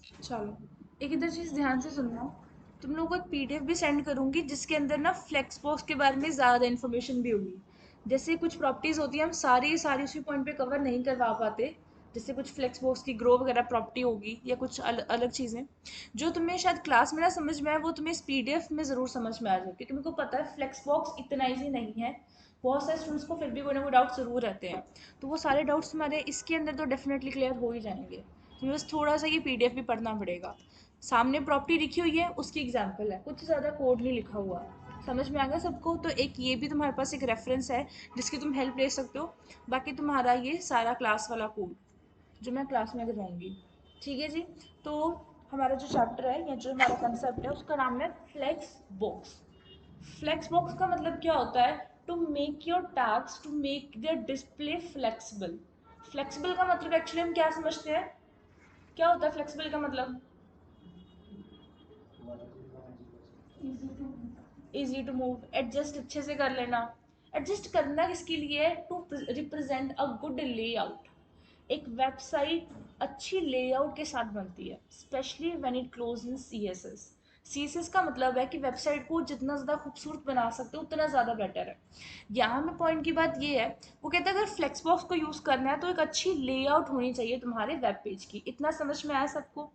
चलो, एक इधर चीज़ ध्यान से सुनना। तुम लोगों को एक पीडीएफ भी सेंड करूंगी जिसके अंदर ना फ्लेक्स बॉक्स के बारे में ज़्यादा इन्फॉर्मेशन भी होगी। जैसे कुछ प्रॉपर्टीज़ होती है हम सारी सारी उसी पॉइंट पे कवर नहीं करवा पाते। जैसे कुछ फ्लेक्स बॉक्स की ग्रो वगैरह प्रॉपर्टी होगी या कुछ अलग चीज़ें जो तुम्हें शायद क्लास में ना समझ में आए, वो तुम्हें इस पीडीएफ में ज़रूर समझ में आ जाए, क्योंकि मेरे को पता है फ्लेक्स बॉक्स इतना ईजी नहीं है। बहुत सारे स्टूडेंट्स को फिर भी कोई ना कोई डाउट ज़रूर रहते हैं। तो वो सारे डाउट्स तुम्हारे इसके अंदर तो डेफिनेटली क्लियर हो ही जाएंगे। तुम्हें बस थोड़ा सा ये पीडीएफ भी पढ़ना पड़ेगा। सामने प्रॉपर्टी लिखी हुई है, उसकी एग्जाम्पल है, कुछ ज़्यादा कोड नहीं लिखा हुआ। समझ में आ गया सबको? तो एक ये भी तुम्हारे पास एक रेफरेंस है जिसकी तुम हेल्प ले सकते हो। बाकी तुम्हारा ये सारा क्लास वाला कोड जो मैं क्लास में करवाऊंगी। ठीक है जी। तो हमारा जो चैप्टर है या जो हमारा कंसेप्ट है उसका नाम है फ्लेक्स बॉक्स। फ्लेक्स बॉक्स का मतलब क्या होता है? To make your tags to make their display flexible. Flexible का मतलब एक्चुअली हम क्या समझते हैं? क्या होता है फ्लेक्सिबल का मतलब? इजी टू मूव, एडजस्ट अच्छे से कर लेना। एडजस्ट करना किसके लिए है? To represent a good layout. एक वेबसाइट अच्छी लेआउट के साथ बनती है, specially when it close in CSS. CSS का मतलब है कि वेबसाइट को जितना ज़्यादा खूबसूरत बना सकते हो उतना ज़्यादा बेटर है। यहाँ में पॉइंट की बात ये है, वो कहता है अगर फ्लेक्सबॉक्स को यूज़ करना है तो एक अच्छी लेआउट होनी चाहिए तुम्हारे वेब पेज की। इतना समझ में आया सबको?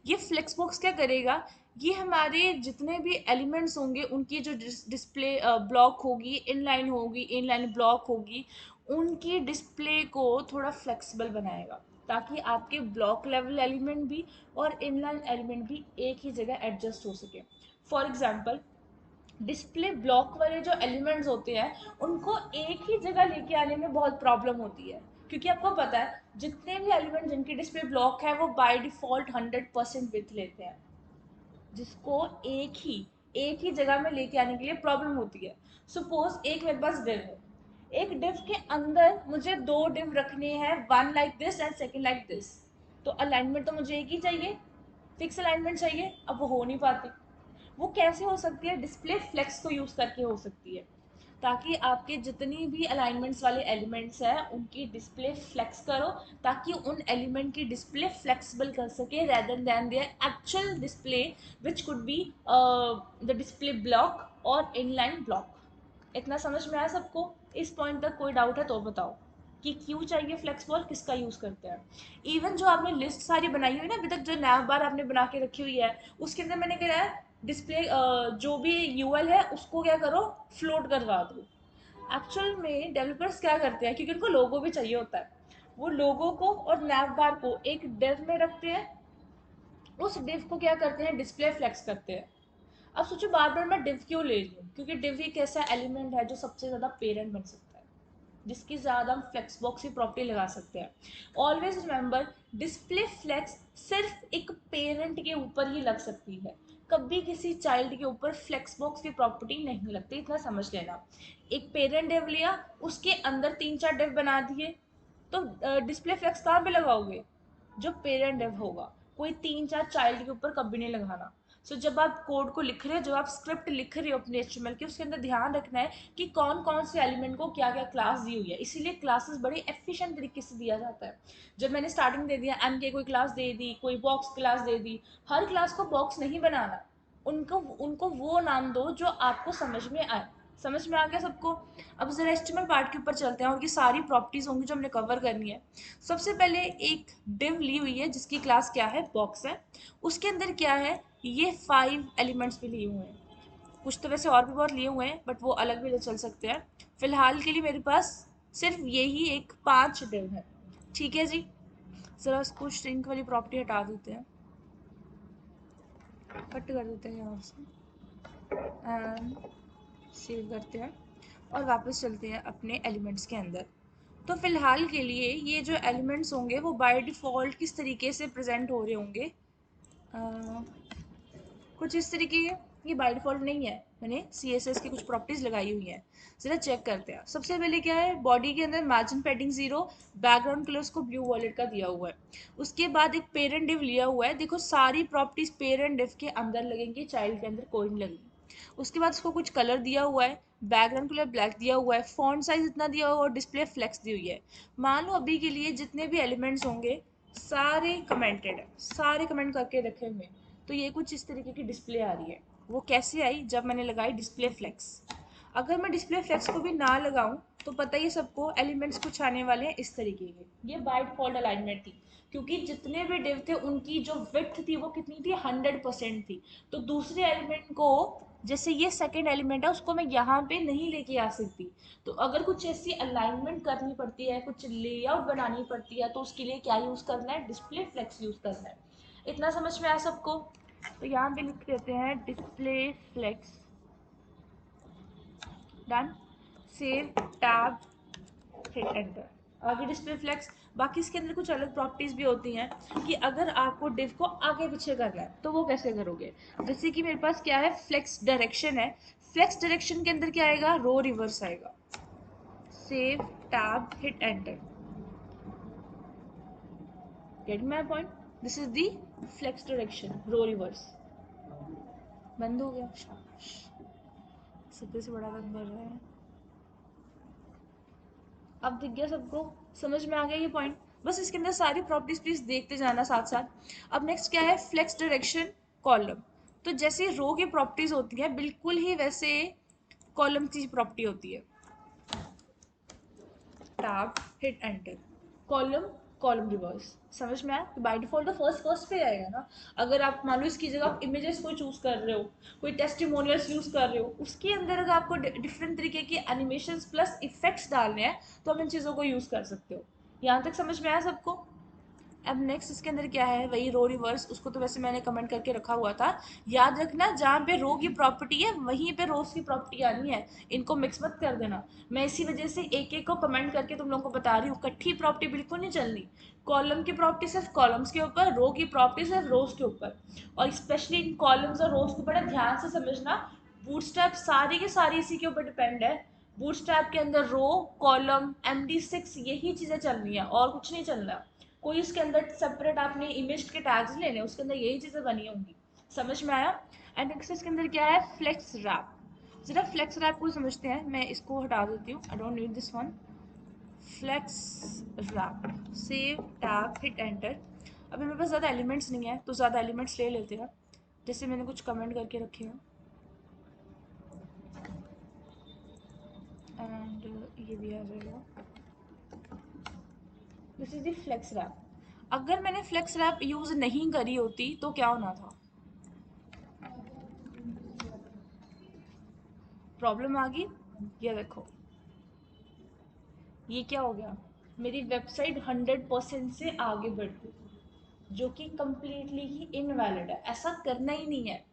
ये फ्लेक्सबॉक्स क्या करेगा? ये हमारे जितने भी एलिमेंट्स होंगे उनकी जो डिस्प्ले ब्लॉक होगी, इनलाइन होगी, इनलाइन ब्लॉक होगी, उनकी डिस्प्ले को थोड़ा फ्लेक्सिबल बनाएगा, ताकि आपके ब्लॉक लेवल एलिमेंट भी और इनलाइन एलिमेंट भी एक ही जगह एडजस्ट हो सके। फॉर एग्जाम्पल, डिस्प्ले ब्लॉक वाले जो एलिमेंट्स होते हैं उनको एक ही जगह लेके आने में बहुत प्रॉब्लम होती है, क्योंकि आपको पता है जितने भी एलिमेंट जिनकी डिस्प्ले ब्लॉक है वो बाय डिफॉल्ट 100% विथ लेते हैं, जिसको एक ही जगह में लेके आने के लिए प्रॉब्लम होती है। सपोज एक मेरे पास डिव है, एक डिव के अंदर मुझे दो डिव रखने हैं, one like this and second like this. तो अलाइनमेंट तो मुझे एक ही चाहिए, फिक्स अलाइनमेंट चाहिए, अब वो हो नहीं पाती। वो कैसे हो सकती है? डिस्प्ले फ्लेक्स को यूज करके हो सकती है, ताकि आपके जितनी भी अलाइनमेंट्स वाले एलिमेंट्स हैं उनकी डिस्प्ले फ्लेक्स करो, ताकि उन एलिमेंट की डिस्प्ले फ्लेक्सिबल कर सके rather than their actual display which could be the display block और इनलाइन ब्लॉक। इतना समझ में आया सबको? इस पॉइंट तक कोई डाउट है तो बताओ कि क्यों चाहिए फ्लेक्स बॉल, किसका यूज करते हैं। इवन जो आपने लिस्ट सारी बनाई हुई है ना अभी तक, जो नैव बार आपने बना के रखी हुई है, उसके अंदर मैंने कहा है डिस्प्ले जो भी यूएल है उसको क्या करो, फ्लोट करवा दो। एक्चुअल में डेवलपर्स क्या करते हैं, क्योंकि उनको लोगो भी चाहिए होता है, वो लोगो को और नैव बार को एक डिव में रखते हैं, उस डिव को क्या करते हैं, डिस्प्ले फ्लेक्स करते हैं। अब सोचो बार बार मैं डिव क्यों ले रही हूँ, क्योंकि डिव एक ऐसा एलिमेंट है जो सबसे ज्यादा पेरेंट बन सकता है, जिसकी ज़्यादा हम फ्लेक्स बॉक्स की प्रॉपर्टी लगा सकते हैं। ऑलवेज रिमेंबर, डिस्प्ले फ्लेक्स सिर्फ एक पेरेंट के ऊपर ही लग सकती है, कभी किसी चाइल्ड के ऊपर फ्लेक्स बॉक्स की प्रॉपर्टी नहीं लगती, इतना समझ लेना। एक पेरेंट डिव लिया, उसके अंदर तीन चार डिव बना दिए, तो डिस्प्ले फ्लेक्स कहाँ पे लगाओगे? जो पेरेंट डिव होगा, कोई तीन चार चाइल्ड के ऊपर कभी नहीं लगाना। सो जब आप कोड को लिख रहे हो, जब आप स्क्रिप्ट लिख रहे हो अपने एचटीएमएल की, उसके अंदर ध्यान रखना है कि कौन कौन से एलिमेंट को क्या क्या क्लास दी हुई है, इसीलिए क्लासेस बड़े एफिशिएंट तरीके से दिया जाता है। जब मैंने स्टार्टिंग दे दिया एम के कोई क्लास दे दी, कोई बॉक्स क्लास दे दी, हर क्लास को बॉक्स नहीं बनाना, उनको उनको वो नाम दो जो आपको समझ में आए। समझ में आ गया सबको? अब जरा एचटीएमएल पार्ट के ऊपर चलते हैं और ये सारी प्रॉपर्टीज होंगी जो हमने कवर करनी है। सबसे पहले एक डिव ली हुई है जिसकी क्लास क्या है, बॉक्स है। उसके अंदर क्या है, ये 5 एलिमेंट्स भी लिए हुए हैं। कुछ तो वैसे और भी बहुत लिए हुए हैं बट वो अलग भी ले चल सकते हैं। फिलहाल के लिए मेरे पास सिर्फ यही एक 5 डिव है। ठीक है जी। जरा उसको श्रिंक वाली प्रॉपर्टी हटा देते हैं, कट कर देते हैं यहाँ से एंड सेव करते हैं और वापस चलते हैं अपने एलिमेंट्स के अंदर। तो फिलहाल के लिए ये जो एलिमेंट्स होंगे वो बाय डिफ़ॉल्ट किस तरीके से प्रेजेंट हो रहे होंगे, अ, कुछ इस तरीके के। ये बाय डिफ़ॉल्ट नहीं है, मैंने CSS की कुछ प्रॉपर्टीज़ लगाई हुई हैं। ज़रा चेक करते हैं। सबसे पहले क्या है, बॉडी के अंदर मार्जिन पैडिंग 0, बैकग्राउंड कलर उसको ब्लू वॉलेट का दिया हुआ है। उसके बाद एक पेरेंट डिव लिया हुआ है, देखो सारी प्रॉपर्टीज़ पेरेंट डिव के अंदर लगेंगी, चाइल्ड के अंदर कोई नहीं लगेगी। उसके बाद उसको कुछ कलर दिया हुआ है, बैकग्राउंड कलर ब्लैक दिया हुआ है, फॉन्ट साइज इतना दिया हुआ है और डिस्प्ले फ्लेक्स दी हुई है। मान लो अभी के लिए जितने भी एलिमेंट्स होंगे सारे कमेंटेड है, सारे कमेंट करके रखे हुए हैं। तो ये कुछ इस तरीके की डिस्प्ले आ रही है। वो कैसे आई? जब मैंने लगाई डिस्प्ले फ्लेक्स। अगर मैं डिस्प्ले फ्लेक्स को भी ना लगाऊं तो पता ही है सबको, एलिमेंट्स कुछ आने वाले हैं इस तरीके के। ये बाय डिफॉल्ट अलाइनमेंट थी, क्योंकि जितने भी डिव थे उनकी जो विड्थ थी वो कितनी थी, 100% थी। तो दूसरे एलिमेंट को, जैसे ये सेकेंड एलिमेंट है, उसको मैं यहाँ पे नहीं लेके आ सकती। तो अगर कुछ ऐसी अलाइनमेंट करनी पड़ती है, कुछ लेआउट बनानी पड़ती है, तो उसके लिए क्या यूज़ करना है, डिस्प्ले फ्लेक्स यूज़ करना है। इतना समझ में आया सबको? तो यहाँ पे लिख देते हैं display flex. Done. Save, tab, hit enter. आगे डिस्प्ले फ्लेक्स। बाकी इसके अंदर कुछ अलग प्रॉपर्टीज भी होती हैं कि अगर आपको डिव को आगे पीछे करना है तो वो कैसे करोगे। जैसे कि मेरे पास क्या है, फ्लेक्स डायरेक्शन है। फ्लेक्स डायरेक्शन के अंदर क्या आएगा, रो रिवर्स आएगा। Save, tab, hit enter. Get my point? This is the flex direction, row reverse. बंद हो गया, शाबाश। सबसे से बड़ा बंद कर रहे हैं। अब दिख गया सबको? समझ में आ गया ये पॉइंट? बस इसके अंदर सारी प्रॉपर्टीज प्लीज देखते जाना साथ साथ। अब नेक्स्ट क्या है, फ्लेक्स डायरेक्शन कॉलम। तो जैसे रो की प्रॉपर्टीज होती है बिल्कुल ही वैसे कॉलम की प्रॉपर्टी होती है। Tab, hit enter. Column, column reverse. समझ में आया? तो बाय डिफॉल्ट तो फर्स्ट फर्स्ट पे आएगा ना। अगर आप मान लो इसकी जगह आप इमेजेस कोई चूज कर रहे हो, कोई टेस्टिमोनियल्स यूज कर रहे हो, उसके अंदर अगर आपको डिफरेंट तरीके के एनिमेशंस प्लस इफेक्ट्स डालने हैं तो आप इन चीज़ों को यूज कर सकते हो। यहाँ तक समझ में आया सबको? अब नेक्स्ट इसके अंदर क्या है, वही रो रिवर्स। उसको तो वैसे मैंने कमेंट करके रखा हुआ था। याद रखना, जहाँ पे रो की प्रॉपर्टी है वहीं पे रोज की प्रॉपर्टी आनी है। इनको मिक्स मत कर देना। मैं इसी वजह से एक एक को कमेंट करके तुम लोगों को बता रही हूँ, इकट्ठी प्रॉपर्टी बिल्कुल नहीं चलनी। कॉलम की प्रॉपर्टी सिर्फ कॉलम्स के ऊपर, रो की प्रॉपर्टी सिर्फ रोज के ऊपर। और स्पेशली इन कॉलम्स और रोज को बड़ा ध्यान से समझना। बूटस्ट्रैप सारी की सारी इसी के ऊपर डिपेंड है। बूटस्ट्रैप के अंदर रो, कॉलम, MD6 यही चीजें चलनी है और कुछ नहीं चलना। कोई उसके अंदर सेपरेट आपने इमेज के टैग्स लेने, उसके अंदर यही चीजें बनी होंगी। समझ में आया? एंड नेक्स्ट इसके अंदर क्या है, फ्लेक्स रैप। जरा फ्लेक्स रैप को समझते हैं। मैं इसको हटा देती हूँ, I don't need this one. Flex wrap. Save, tab, hit enter. अभी मेरे पास ज़्यादा एलिमेंट्स नहीं है तो ज़्यादा एलिमेंट्स ले लेते हैं। जैसे मैंने कुछ कमेंट करके रखे हैं। एंड ये भी आ जाएगा। This is the flex wrap. अगर मैंने फ्लेक्स रैप यूज़ नहीं करी होती तो क्या होना था, प्रॉब्लम आ गई। ये देखो, ये क्या हो गया, मेरी वेबसाइट 100% से आगे बढ़ गई, जो कि कंप्लीटली ही इनवैलिड है। ऐसा करना ही नहीं है।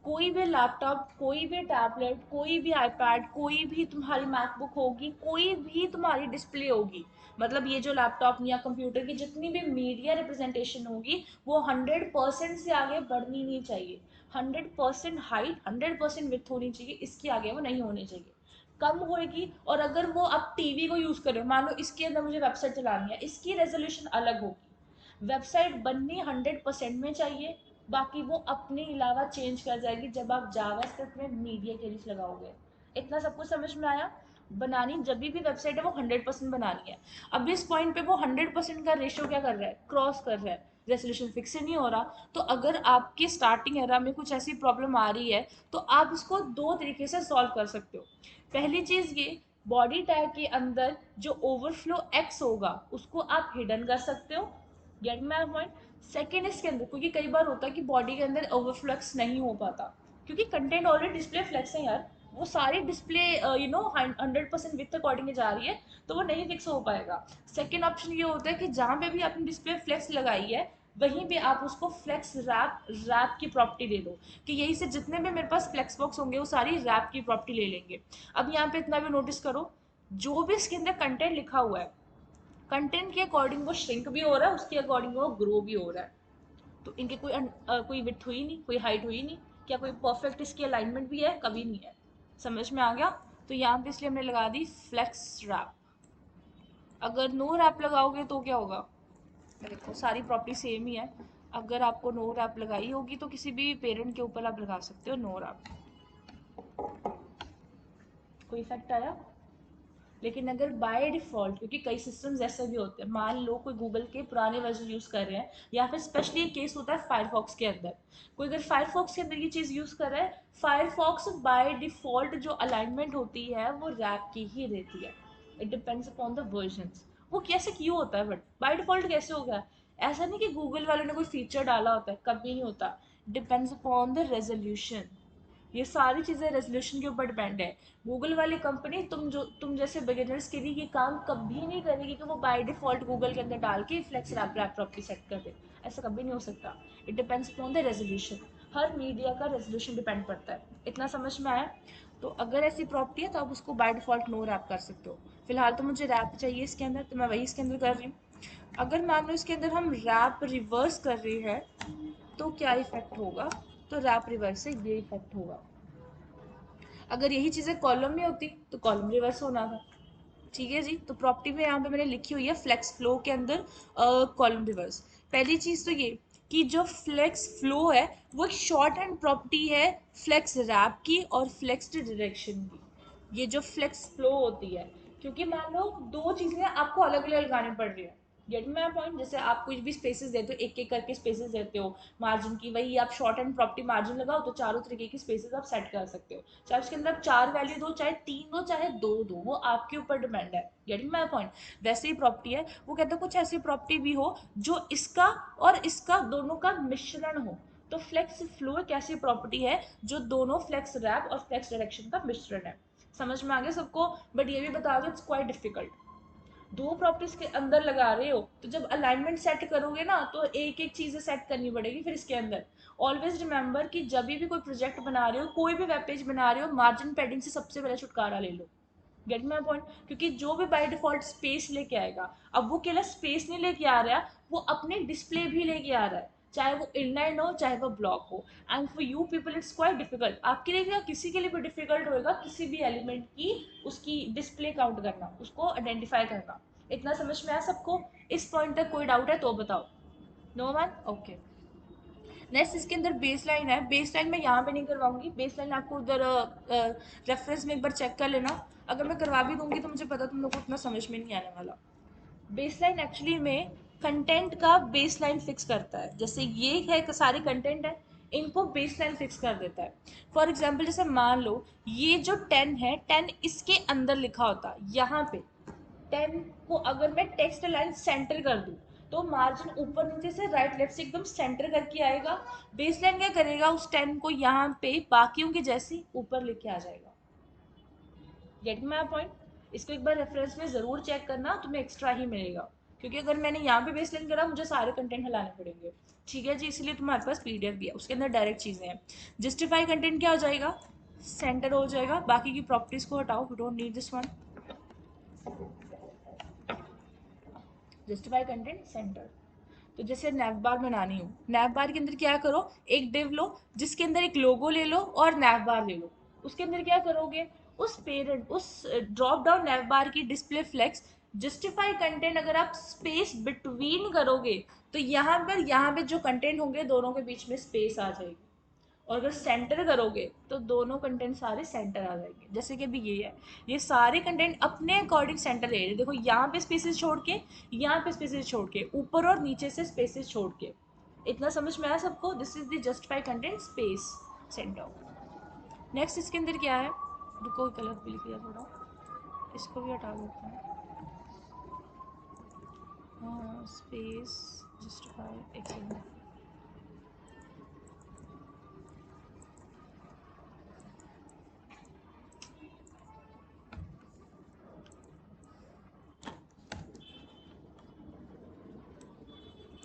कोई भी लैपटॉप, कोई भी टैबलेट, कोई भी आईपैड, कोई भी तुम्हारी मैकबुक होगी, कोई भी तुम्हारी डिस्प्ले होगी, मतलब ये जो लैपटॉप या कंप्यूटर की जितनी भी मीडिया रिप्रेजेंटेशन होगी, वो 100% से आगे बढ़नी नहीं चाहिए। 100% हाइट, 100% विथ होनी चाहिए, इसके आगे वो नहीं होनी चाहिए। कम होएगी। और अगर वो आप टीवी को यूज कर रहे हो, मान लो इसके अंदर मुझे वेबसाइट चलानी है, इसकी रेजोल्यूशन अलग होगी। वेबसाइट बननी 100% में चाहिए। बाकी वो अपने अलावा चेंज कर जाएगी जब आप जावास्क्रिप्ट में मीडिया के लिए लगाओगे। इतना सब कुछ समझ में आया? बनानी जब भी वेबसाइट है वो 100% बनानी है। अब इस पॉइंट पे वो 100% का रेशियो क्या कर रहा है, क्रॉस कर रहा है। रेजोल्यूशन फिक्स नहीं हो रहा। तो अगर आपकी स्टार्टिंग एरा में कुछ ऐसी प्रॉब्लम आ रही है तो आप इसको दो तरीके से सॉल्व कर सकते हो। पहली चीज ये, बॉडी टैग के अंदर जो ओवरफ्लो एक्स होगा उसको आप हिडन कर सकते हो। Gate my point? सेकेंड, इसके अंदर क्योंकि कई बार होता है कि बॉडी के अंदर ओवरफ्लो एक्स नहीं हो पाता, क्योंकि कंटेंट ऑलरेडी डिस्प्ले फ्लेक्स है यार, वो सारी डिस्प्ले 100% विथ अकॉर्डिंग जा रही है, तो वो नहीं फिक्स हो पाएगा। सेकेंड ऑप्शन ये होता है कि जहाँ पे भी आपने डिस्प्ले फ्लेक्स लगाई है वहीं पे आप उसको फ्लेक्स रैप की प्रॉपर्टी दे दो, कि यही से जितने भी मेरे पास फ्लेक्स बॉक्स होंगे वो सारी रैप की प्रॉपर्टी ले लेंगे। अब यहाँ पे इतना भी नोटिस करो, जो भी इसके अंदर कंटेंट लिखा हुआ है, कंटेंट के अकॉर्डिंग वो श्रिंक भी हो रहा है, उसके अकॉर्डिंग वो ग्रो भी हो रहा है। तो इनके कोई विड्थ हुई नहीं, कोई हाइट हुई नहीं। क्या कोई परफेक्ट इसकी अलाइनमेंट भी है? कभी नहीं है। समझ में आ गया? तो यहाँ पे इसलिए हमने लगा दी फ्लेक्स रैप। अगर नो रैप लगाओगे तो क्या होगा, देखो सारी प्रॉपर्टी सेम ही है। अगर आपको नो रैप लगाई होगी तो किसी भी पेरेंट के ऊपर आप लगा सकते हो नो रैप। कोई इफेक्ट आया? लेकिन अगर बाय डिफॉल्ट, क्योंकि कई सिस्टम्स ऐसे भी होते हैं, मान लो कोई गूगल के पुराने वर्जन यूज़ कर रहे हैं, या फिर स्पेशली एक केस होता है फायरफॉक्स के अंदर, कोई अगर फायरफॉक्स के अंदर ये चीज़ यूज़ कर रहा है, फायरफॉक्स बाय डिफॉल्ट जो अलाइनमेंट होती है वो रैप की ही रहती है। It depends upon the versions. वो कैसे क्यों होता है, बट बाय डिफॉल्ट कैसे हो गया? ऐसा नहीं कि गूगल वालों ने कोई फीचर डाला होता है, कभी नहीं होता। Depends upon the resolution. ये सारी चीज़ें रेजोल्यूशन के ऊपर डिपेंड है। गूगल वाली कंपनी तुम जैसे बिगिनर्स के लिए ये काम कभी नहीं करेगी कि वो बाय डिफॉल्ट गूगल के अंदर डाल के फ्लेक्स रैप प्रॉपर्टी सेट कर दे। ऐसा कभी नहीं हो सकता। It depends upon the resolution. Her media का रेजोल्यूशन डिपेंड करता है। इतना समझ में आया? तो अगर ऐसी प्रॉपर्टी है तो आप उसको बाय डिफॉल्ट नो रैप कर सकते हो। फिलहाल तो मुझे रैप चाहिए इसके अंदर, तो मैं वही इसके अंदर कर रही हूँ। अगर मान लो इसके अंदर हम रैप रिवर्स कर रहे हैं तो क्या इफेक्ट होगा? तो रैप रिवर्स से ये इफेक्ट होगा। अगर यही चीज़ें कॉलम में होती तो कॉलम रिवर्स होना था। ठीक है जी। तो प्रॉपर्टी में यहाँ पे मैंने लिखी हुई है फ्लेक्स फ्लो के अंदर कॉलम रिवर्स। पहली चीज़ तो ये कि जो फ्लेक्स फ्लो है वो एक शॉर्ट हैंड प्रॉपर्टी है फ्लेक्स रैप की और फ्लेक्स डायरेक्शन की। ये जो फ्लेक्स फ्लो होती है, क्योंकि मान लो दो चीज़ें आपको अलग अलग लगानी पड़ रही है। Gate my point? जैसे आप कुछ भी स्पेसेस देते हो, एक एक करके स्पेसेस देते हो मार्जिन की, वही आप शॉर्ट एंड प्रॉपर्टी मार्जिन लगाओ तो चारों तरीके की स्पेसेस आप सेट कर सकते हो। चाहे उसके अंदर आप चार वैल्यू दो, चाहे तीन दो, चाहे दो दो, वो आपके ऊपर डिपेंड है। Getting my point? वैसे ही प्रॉपर्टी है, वो कहते हैं कुछ ऐसी प्रॉपर्टी भी हो जो इसका और इसका दोनों का मिश्रण हो। तो फ्लेक्स फ्लो एक ऐसी प्रॉपर्टी है जो दोनों फ्लेक्स रैप और फ्लेक्स डायरेक्शन का मिश्रण है। समझ में आ गया सबको? बट ये भी बता दो, इट्स क्वाइट डिफिकल्ट। दो प्रॉपर्टीज के अंदर लगा रहे हो तो जब अलाइनमेंट सेट करोगे ना तो एक एक चीजें सेट करनी पड़ेगी फिर इसके अंदर। ऑलवेज रिमेंबर कि जब भी कोई प्रोजेक्ट बना रहे हो, कोई भी वेब पेज बना रहे हो, मार्जिन पैडिंग से सबसे पहले छुटकारा ले लो। Gate my point? क्योंकि जो भी बाय डिफॉल्ट स्पेस लेके आएगा, अब वो केवल स्पेस नहीं लेके आ रहा, वो अपने डिस्प्ले भी लेके आ रहा है, चाहे वो इनलाइन हो चाहे वो ब्लॉक हो। And for you people it's quite difficult. आपके लिए क्या, किसी के लिए भी डिफिकल्ट होएगा किसी भी एलिमेंट की उसकी डिस्प्ले काउंट करना, उसको आइडेंटिफाई करना। इतना समझ में आया सबको? इस पॉइंट तक कोई डाउट है तो बताओ। No one? ओके। नेक्स्ट इसके अंदर बेस लाइन है। बेस लाइन मैं यहाँ पे नहीं करवाऊंगी, बेस लाइन आपको उधर रेफरेंस में एक बार चेक कर लेना। अगर मैं करवा भी दूंगी तो मुझे पता तुम लोग को उतना समझ में नहीं आने वाला। बेस लाइन एक्चुअली में कंटेंट का बेस लाइन फिक्स करता है। जैसे ये है कि सारे कंटेंट है, इनको बेस लाइन फिक्स कर देता है। फॉर एग्जाम्पल जैसे मान लो ये जो 10 है, 10 इसके अंदर लिखा होता है यहाँ पे। 10 को अगर मैं टेक्स्ट लाइन सेंटर कर दूं तो मार्जिन ऊपर नीचे से राइट लेफ्ट से एकदम सेंटर करके आएगा। बेस लाइन क्या करेगा, उस 10 को यहाँ पे बाकियों के जैसे ऊपर लेके आ जाएगा। Gate my point? इसको एक बार रेफरेंस में जरूर चेक करना, तुम्हें एक्स्ट्रा ही मिलेगा। क्योंकि अगर मैंने यहाँ पे बेस लाइन करा मुझे सारे कंटेंट हिलाने पड़ेंगे। ठीक है जी, इसलिए तुम्हारे पास पीडीएफ भी है, उसके अंदर डायरेक्ट चीजें हैं। जस्टिफाई कंटेंट क्या हो जाएगा, सेंटर हो जाएगा। बाकी की प्रॉपर्टीज को हटाओ, we don't need this one. Justify content center. तो जैसे नैव बार बनानी हो, नैव बार के अंदर क्या करो, एक डिव लो जिसके अंदर एक लोगो ले लो और नैव बार ले लो। उसके अंदर क्या करोगे, उस पेरेंट उस ड्रॉप डाउन नैव बार की डिस्प्ले फ्लेक्स जस्टिफाई कंटेंट अगर आप स्पेस बिटवीन करोगे तो यहाँ पे जो कंटेंट होंगे दोनों के बीच में स्पेस आ जाएगी। और अगर सेंटर करोगे तो दोनों कंटेंट सारे सेंटर आ जाएंगे। जैसे कि अभी ये है, ये सारे कंटेंट अपने अकॉर्डिंग सेंटर ले रहे हैं। देखो यहाँ पे स्पेसेस छोड़ के, यहाँ पे स्पेसेस छोड़ के, ऊपर और नीचे से स्पेसेस छोड़ के। इतना समझ में आया सबको? This is the justify content space centre. Next इसके अंदर क्या है, रुको कलर भी लिख लिया थोड़ा, इसको भी हटा देते हैं। स्पेस जस्टिफाई एक सेकंड।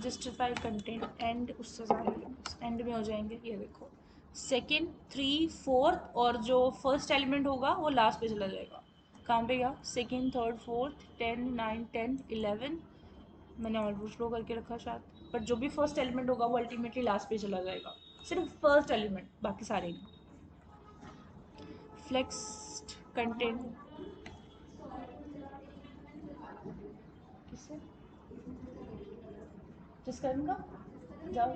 जस्टिफाई कंटेंट एंड, उससे सारे एंड में हो जाएंगे। ये देखो, सेकेंड, थ्री, फोर्थ और जो फर्स्ट एलिमेंट होगा वो लास्ट पे चला जाएगा। कहाँ पे गया, सेकेंड, थर्ड, फोर्थ, 10, 9, 10, 11। मैंने ऑलमोस्ट लो करके रखा शायद, बट जो भी फर्स्ट एलिमेंट होगा वो अल्टीमेटली लास्ट पे चला जाएगा। सिर्फ फर्स्ट एलिमेंट, बाकी सारे नहीं। फ्लेक्स्ड कंटेंट किससे, जिस कर्म का जाओ।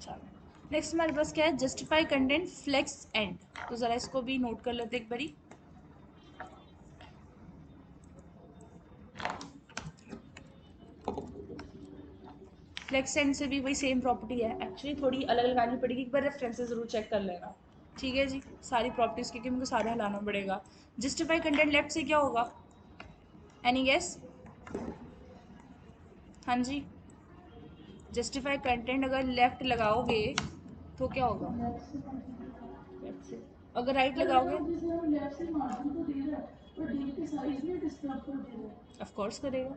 चलो नेक्स्ट हमारे पास क्या है, जस्टिफाई कंटेंट फ्लेक्स एंड। तो ज़रा इसको भी नोट कर लेते एक बारी। फ्लेक्स एंड से भी वही सेम प्रॉपर्टी है, एक्चुअली थोड़ी अलग लगानी पड़ेगी, एक बार रेफरेंसेस ज़रूर चेक कर लेना। ठीक है जी, सारी प्रॉपर्टीज़ क्योंकि मुझे सारा हिलाना पड़ेगा। जस्टिफाई कंटेंट लेफ्ट से क्या होगा, एनी गेस? हाँ जी, जस्टिफाई कंटेंट अगर लेफ्ट लगाओगे तो क्या होगा, लेफ्ट से। अगर राइट लगाओगे ऑफ कोर्स करेगा।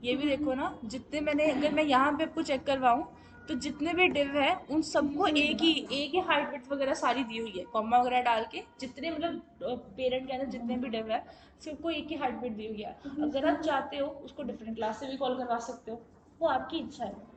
ये भी देखो ना, जितने मैंने, अगर मैं यहाँ पे आपको चेक करवाऊँ तो जितने भी डिव है उन सबको एक ही हाइट विड्थ वगैरह सारी दी हुई है, कॉमा वगैरह डाल के जितने मतलब पेरेंट के अंदर जितने भी डिव है सबको एक ही हाइट विड्थ दी हुई है। अगर आप चाहते हो उसको डिफरेंट क्लास से भी कॉल करवा सकते हो, वो आपकी इच्छा है।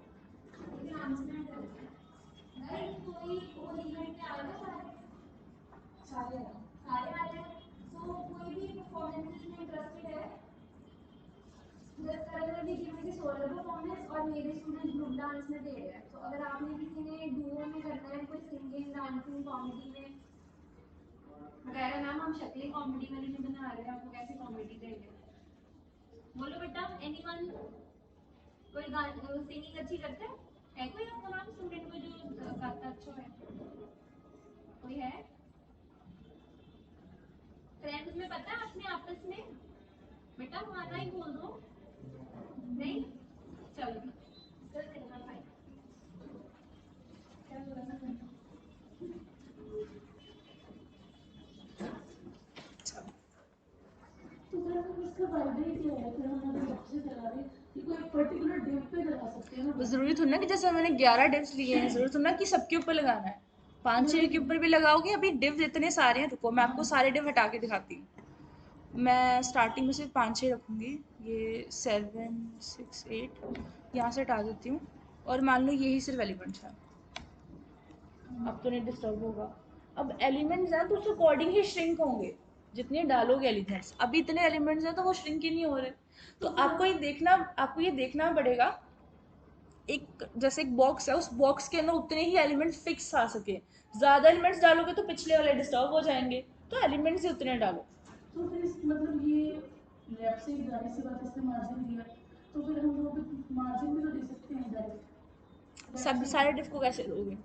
जरूरी थोड़ा ना कि जैसे मैंने 11 डिव्स लिए हैं, जरूरी थोड़ा ना कि सबके ऊपर लगाना है। 5-6 के ऊपर भी लगाओगे, अभी डिव्स इतने सारे हैं, रुको मैं आपको सारे डिव हटा के दिखाती हूँ। मैं स्टार्टिंग में सिर्फ 5-6 रखूँगी, ये 7 6 8 यहाँ से हटा देती हूँ, और मान लो यही सिर्फ एलिमेंट्स हैं। अब तो नहीं डिस्टर्ब होगा। अब एलिमेंट्स हैं तो उस अकॉर्डिंग ही श्रिंक होंगे, जितने डालोगे एलिमेंट्स। अभी इतने एलिमेंट्स हैं तो वो श्रिंक ही नहीं हो रहे। तो आपको ये देखना पड़ेगा, एक जैसे एक बॉक्स है, उस बॉक्स के अंदर उतने ही एलिमेंट्स फिक्स आ सके। ज़्यादा एलिमेंट्स डालोगे तो पिछले वाले डिस्टर्ब हो जाएंगे, तो एलिमेंट्स ही उतने डालो। सब सारे डिफ को कैसे दोगे?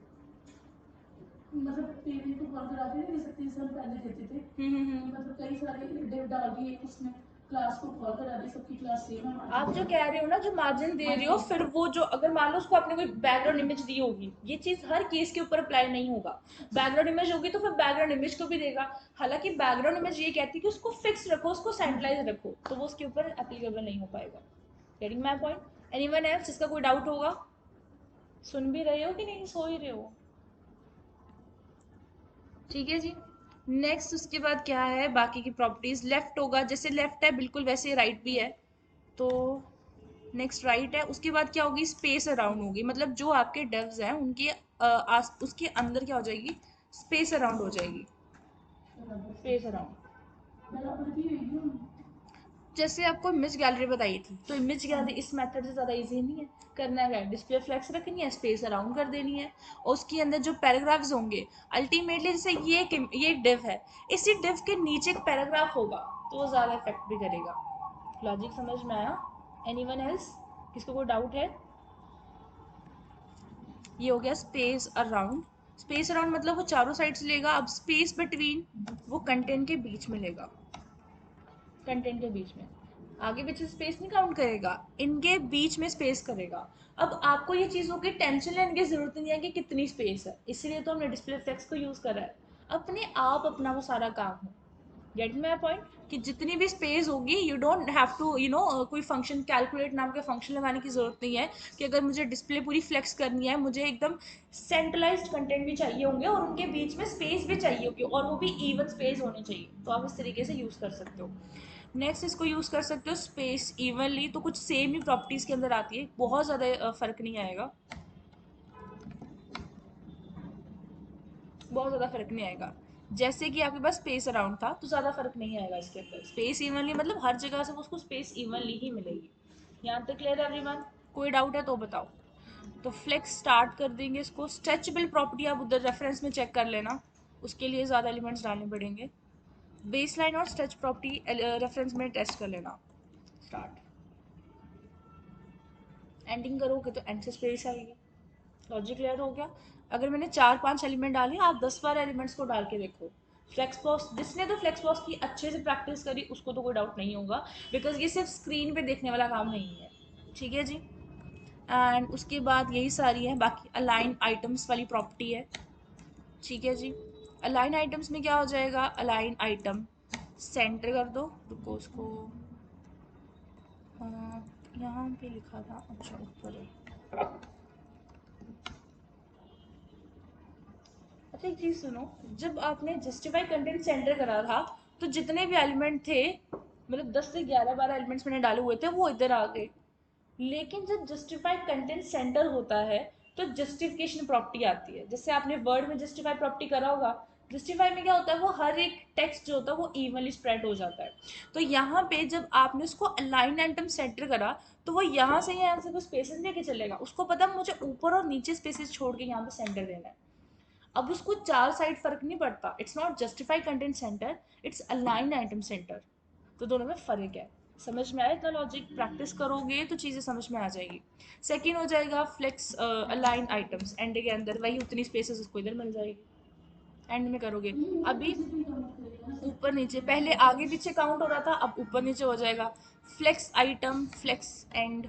आप जो कह रहे हो ना, जो मार्जिन दे रहे हो, फिर वो जो अगर मान लो उसको आपने कोई बैकग्राउंड इमेज दी होगी, ये चीज हर केस के ऊपर अप्लाई नहीं होगा। बैकग्राउंड इमेज होगी तो फिर बैकग्राउंड इमेज को भी देगा। हालांकि बैकग्राउंड इमेज ये कहती है कि उसको फिक्स रखो, उसको सेंट्रलाइज रखो, तो वो उसके ऊपर एप्लीकेबल नहीं हो पाएगा। Getting my point? Anyone else जिसका कोई डाउट होगा? सुन भी रहे हो कि नहीं, सो ही रहे हो? ठीक है जी। नेक्स्ट उसके बाद क्या है, बाकी की प्रॉपर्टीज। लेफ्ट होगा, जैसे लेफ्ट है बिल्कुल वैसे राइट भी है। तो नेक्स्ट राइट है, उसके बाद क्या होगी, स्पेस अराउंड होगी, मतलब जो आपके डेव्स हैं उनके उसके अंदर क्या हो जाएगी, स्पेस अराउंड हो जाएगी। स्पेस अराउंड, जैसे आपको इमेज गैलरी बताई थी, तो इमेज गैलरी इस मेथड से ज़्यादा इजी नहीं है। करना है, डिस्प्ले फ्लेक्स रखनी है, स्पेस अराउंड कर देनी है, और उसके अंदर जो पैराग्राफ्स होंगे, अल्टीमेटली जैसे ये एक डिव है, इसी डिव के नीचे एक पैराग्राफ होगा, तो वो ज़्यादा इफेक्ट भी करेगा। लॉजिक समझ में आया? एनीवन एल्स, किसको कोई डाउट है? ये हो गया स्पेस अराउंड। स्पेस अराउंड मतलब वो चारों साइड से लेगा, अब स्पेस बिटवीन वो कंटेंट के बीच में लेगा, कंटेंट के बीच में। आगे पीछे स्पेस नहीं काउंट करेगा, इनके बीच में स्पेस करेगा। अब आपको ये चीज़ होगी, टेंशन लेने की जरूरत नहीं है कि कितनी स्पेस है, इसलिए तो हमने डिस्प्ले फ्लेक्स को यूज़ करा है। अपने आप अपना वो सारा काम हो। Gate my point? कि जितनी भी स्पेस होगी, यू डोंट हैव टू कोई फंक्शन, कैलकुलेट नाम के फंक्शन लगाने की ज़रूरत नहीं है, कि अगर मुझे डिस्प्ले पूरी फ्लेक्स करनी है, मुझे एकदम सेंट्रलाइज्ड कंटेंट भी चाहिए होंगे और उनके बीच में स्पेस भी चाहिए होगी, और वो भी इवन स्पेस होनी चाहिए, तो आप इस तरीके से यूज़ कर सकते हो। नेक्स्ट इसको यूज़ कर सकते हो स्पेस इवनली, तो कुछ सेम ही प्रॉपर्टीज़ के अंदर आती है, बहुत ज़्यादा फ़र्क नहीं आएगा, बहुत ज़्यादा फर्क नहीं आएगा। जैसे कि आपके पास स्पेस अराउंड था, तो ज़्यादा फर्क नहीं आएगा इसके अंदर। स्पेस इवनली मतलब हर जगह से उसको स्पेस इवनली ही मिलेगी। यहाँ तक क्लियर है एवरीवन? कोई डाउट है तो बताओ। तो फ्लेक्स स्टार्ट कर देंगे इसको। स्ट्रेचेबल प्रॉपर्टी आप उधर रेफरेंस में चेक कर लेना, उसके लिए ज़्यादा एलिमेंट्स डालने पड़ेंगे। बेस लाइन और स्ट्रेच प्रॉपर्टी रेफरेंस में टेस्ट कर लेना। स्टार्ट। एंडिंग करोगे तो एंड से स्पेस आएगी। लॉजिक क्लियर हो गया। अगर मैंने 4-5 एलिमेंट डाले, आप 10 बार एलिमेंट्स को डाल के देखो। फ्लेक्स पॉज, जिसने तो फ्लेक्स पॉज की अच्छे से प्रैक्टिस करी उसको तो कोई डाउट नहीं होगा, बिकॉज ये सिर्फ स्क्रीन पे देखने वाला काम नहीं है। ठीक है जी। एंड उसके बाद यही सारी है, बाकी अलाइन आइटम्स वाली प्रॉपर्टी है। ठीक है जी। अलाइन आइटम्स में क्या हो जाएगा, अलाइन आइटम सेंटर कर दो। रुको उसको यहाँ पे लिखा था, अच्छा ऊपर है। अच्छा एक चीज़ सुनो, जब आपने जस्टिफाई कंटेंट सेंटर करा था तो जितने भी एलिमेंट थे, मतलब 10 से 11-12 एलिमेंट्स मैंने डाले हुए थे, वो इधर आ गए। लेकिन जब जस्टिफाई कंटेंट सेंटर होता है तो जस्टिफिकेशन प्रॉपर्टी आती है। जैसे आपने वर्ड में जस्टिफाई प्रॉपर्टी करा होगा, जस्टिफाई में क्या होता है, वो हर एक टेक्स्ट जो होता है वो इवनली स्प्रेड हो जाता है। तो यहाँ पे जब आपने उसको अलाइन एंटम सेंटर करा, तो वो यहाँ से कुछ स्पेसेस लेके चलेगा, उसको पता मुझे ऊपर और नीचे स्पेसेस छोड़ के यहाँ पे सेंटर देना है। अब उसको चार साइड फर्क नहीं पड़ता, it's not justify content centre, it's align item centre. तो दोनों में फ़र्क है। समझ में आया इतना लॉजिक, प्रैक्टिस करोगे तो चीज़ें समझ में आ जाएगी। सेकेंड हो जाएगा फ्लेक्स अलाइन आइटम्स, एंड के अंदर वही उतनी स्पेसेस उसको इधर मिल जाएगी। एंड में करोगे अभी ऊपर नीचे, पहले आगे पीछे काउंट हो रहा था, अब ऊपर नीचे हो जाएगा। फ्लेक्स आइटम फ्लेक्स एंड,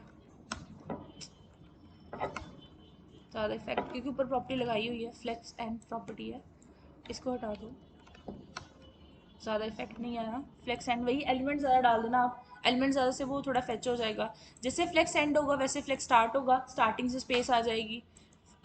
ज़्यादा इफेक्ट क्योंकि ऊपर प्रॉपर्टी लगाई हुई है, फ्लेक्स एंड प्रॉपर्टी है, इसको हटा दो, ज़्यादा इफेक्ट नहीं आया। फ्लेक्स एंड वही एलिमेंट ज़्यादा डाल देना आप, एलिमेंट ज़्यादा से वो थोड़ा फेच हो जाएगा। जैसे फ्लेक्स एंड होगा वैसे फ्लेक्स स्टार्ट होगा, स्टार्टिंग से स्पेस आ जाएगी।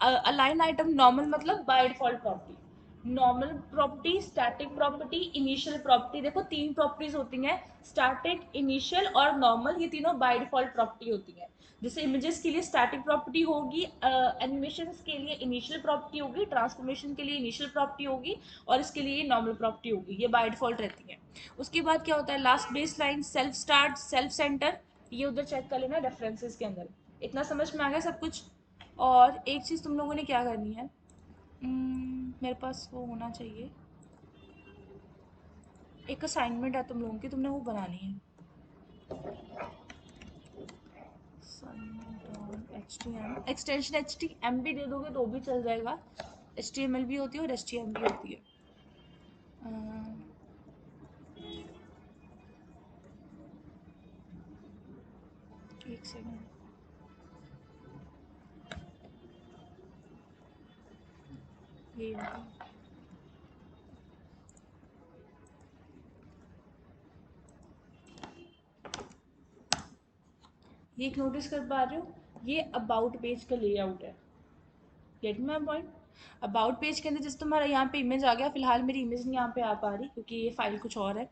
अलाइन आइटम नॉर्मल मतलब by default property. Normal property, static property, initial property, देखो तीन प्रॉपर्टीज होती हैं, स्टैटिक, इनिशियल और नॉर्मल, ये तीनों बाय डिफॉल्ट प्रॉपर्टी होती हैं। जैसे इमेजेस के लिए स्टैटिक प्रॉपर्टी होगी, एनिमेशंस के लिए इनिशियल प्रॉपर्टी होगी, ट्रांसफॉर्मेशन के लिए इनिशियल प्रॉपर्टी होगी, और इसके लिए नॉर्मल प्रॉपर्टी होगी, ये बाय डिफॉल्ट रहती है। उसके बाद क्या होता है, last base line, self start, self centre, ये उधर चेक कर लेना रेफरेंसेस के अंदर। इतना समझ में आ गया सब कुछ। और एक चीज़ तुम लोगों ने क्या करनी है, मेरे पास वो होना चाहिए, एक असाइनमेंट है तुम लोगों की, तुमने वो बनानी है। एक्सटेंशन एच टी एम भी दे दोगे तो भी चल जाएगा, एच टी एम एल भी होती है और एच टी एम भी होती है। एक सेकेंड, ये होगी। ये एक नोटिस कर पा रहे हो, ये अबाउट पेज का लेआउट है। Gate my point. About page के अंदर जैसे तुम्हारा यहाँ पे इमेज आ गया, फिलहाल मेरी इमेज नहीं यहाँ पे आ पा रही क्योंकि ये फाइल कुछ और है।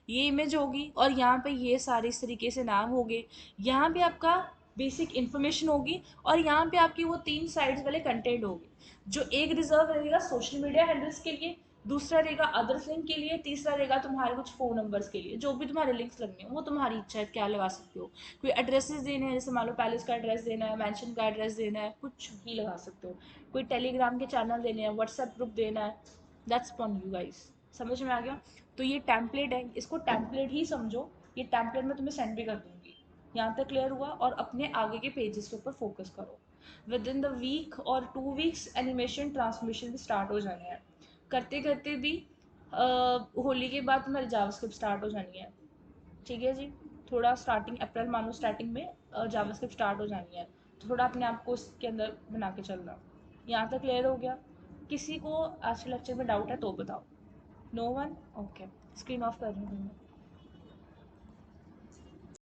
ये इमेज होगी और यहाँ पे ये सारे इस तरीके से नाम होंगे। यहाँ पे आपका बेसिक इन्फॉर्मेशन होगी और यहाँ पे आपकी वो 3 साइड्स वाले कंटेंट होंगे। जो एक रिजर्व रहेगा सोशल मीडिया हैंडल्स के लिए, दूसरा रहेगा अदर्स लिंक के लिए, तीसरा रहेगा तुम्हारे कुछ फ़ोन नंबर्स के लिए। जो भी तुम्हारे लिंक्स लगने हैं वो तुम्हारी इच्छा है, क्या लगा सकते हो। कोई एड्रेसेस देने हैं, जैसे मान लो पैलेस का एड्रेस देना है, मैंशन का एड्रेस देना है, कुछ भी लगा सकते हो। कोई टेलीग्राम के चैनल देने हैं, व्हाट्सएप ग्रुप देना है, दैट्स ऑन यू गाइस। समझ में आ गया। तो ये टेम्पलेट है, इसको टेम्पलेट ही समझो। ये टेम्पलेट मैं तुम्हें सेंड भी कर दूंगी। यहाँ तक क्लियर हुआ, और अपने आगे के पेजेस के ऊपर फोकस करो। विद इन द वीक और 2 वीक्स एनिमेशन ट्रांसमिशन भी स्टार्ट हो जाने हैं। करते करते भी होली के बाद तुम्हारी जावास्क्रिप्ट स्टार्ट हो जानी है। ठीक है जी। थोड़ा स्टार्टिंग अप्रैल मानो, स्टार्टिंग में जावास्क्रिप्ट स्टार्ट हो जानी है, तो थोड़ा अपने आप को इसके अंदर बना के चलना। यहाँ तक क्लियर हो गया। किसी को आज के लेक्चर में डाउट है तो बताओ। No one, okay. Screen off कर रही हूँ मैं।